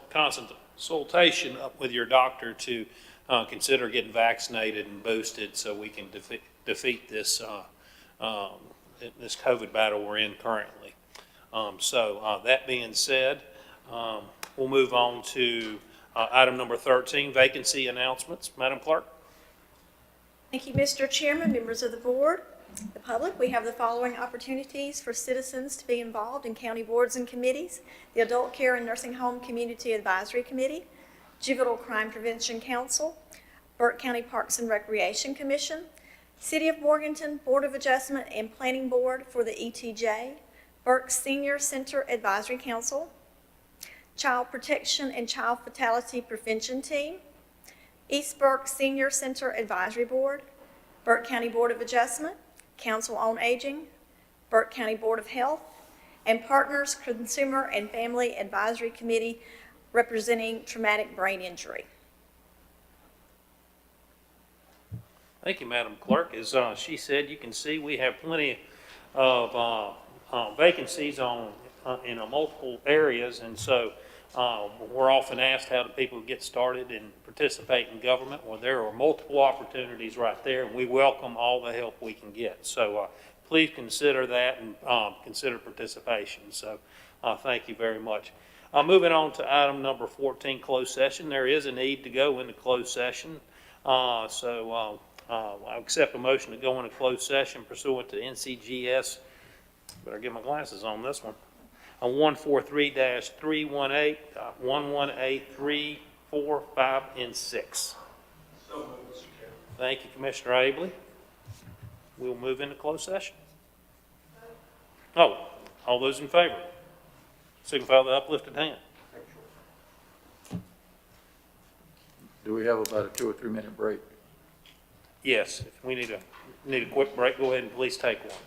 consultation with your doctor to consider getting vaccinated and boosted so we can defeat this this COVID battle we're in currently. That being said, we'll move on to item number 13, vacancy announcements. Madam Clerk. Thank you, Mr. Chairman, members of the board, the public. We have the following opportunities for citizens to be involved in county boards and committees: the Adult Care and Nursing Home Community Advisory Committee, Juvenile Crime Prevention Council, Burke County Parks and Recreation Commission, City of Morganton Board of Adjustment and Planning Board for the ETJ, Burke Senior Center Advisory Council, Child Protection and Child Fatality Prevention Team, East Burke Senior Center Advisory Board, Burke County Board of Adjustment, Council on Aging, Burke County Board of Health, and Partners Consumer and Family Advisory Committee representing traumatic brain injury. Thank you, Madam Clerk. As she said, you can see we have plenty of vacancies in multiple areas, and so we're often asked how do people get started and participate in government. Well, there are multiple opportunities right there, and we welcome all the help we can get. So please consider that and consider participation. So thank you very much. Moving on to item number 14, closed session. There is a need to go into closed session. I accept a motion to go into closed session pursuant to NCGS. Better get my glasses on this one. 143-318, 118, 3, 4, 5, and 6. Thank you, Commissioner Abley. We'll move into closed session. Oh, all those in favor, signify with the uplifted hand. Do we have about a 2 or 3 minute break? Yes, if we need a quick break, go ahead and please take one.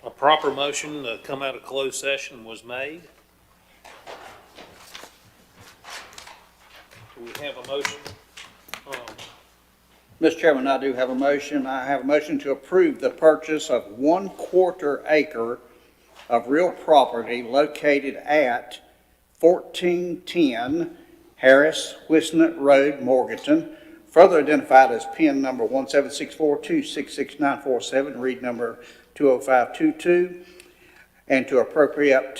A proper motion to come out of closed session was made. Do we have a motion? Mr. Chairman, I do have a motion. I have a motion to approve the purchase of 1/4 acre of real property located at 1410 Harris Wisnett Road, Morganton, further identified as PIN number 17642666947, read number 20522, and to appropriate up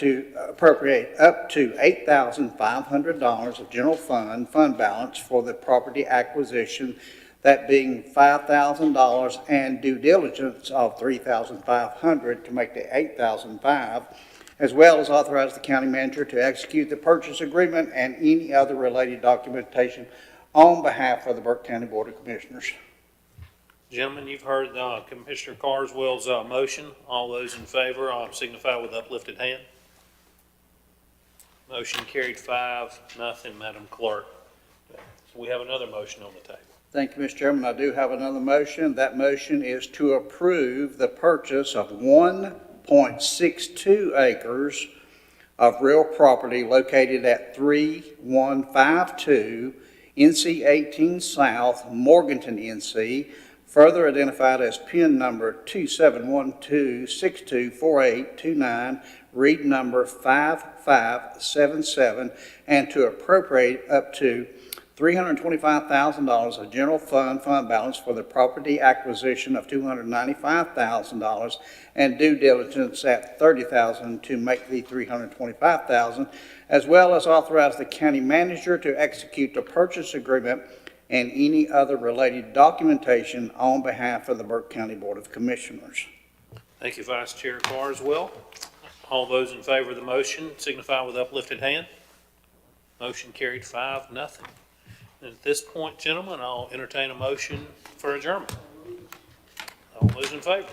to $8,500 of general fund balance for the property acquisition, that being $5,000 and due diligence of $3,500 to make the $8,500, as well as authorize the county manager to execute the purchase agreement and any other related documentation on behalf of the Burke County Board of Commissioners. Gentlemen, you've heard Commissioner Carswell's motion. All those in favor signify with uplifted hand. Motion carried 5-0, Madam Clerk. So we have another motion on the table. Thank you, Mr. Chairman. I do have another motion. That motion is to approve the purchase of 1.62 acres of real property located at 3152 NC 18 South, Morganton, NC, further identified as PIN number 2712624829, read number 5577, and to appropriate up to $325,000 of general fund balance for the property acquisition of $295,000 and due diligence at $30,000 to make the $325,000, as well as authorize the county manager to execute the purchase agreement and any other related documentation on behalf of the Burke County Board of Commissioners. Thank you, Vice Chair Carswell. All those in favor of the motion signify with uplifted hand. Motion carried 5-0. And at this point, gentlemen, I'll entertain a motion for adjournment. All those in favor?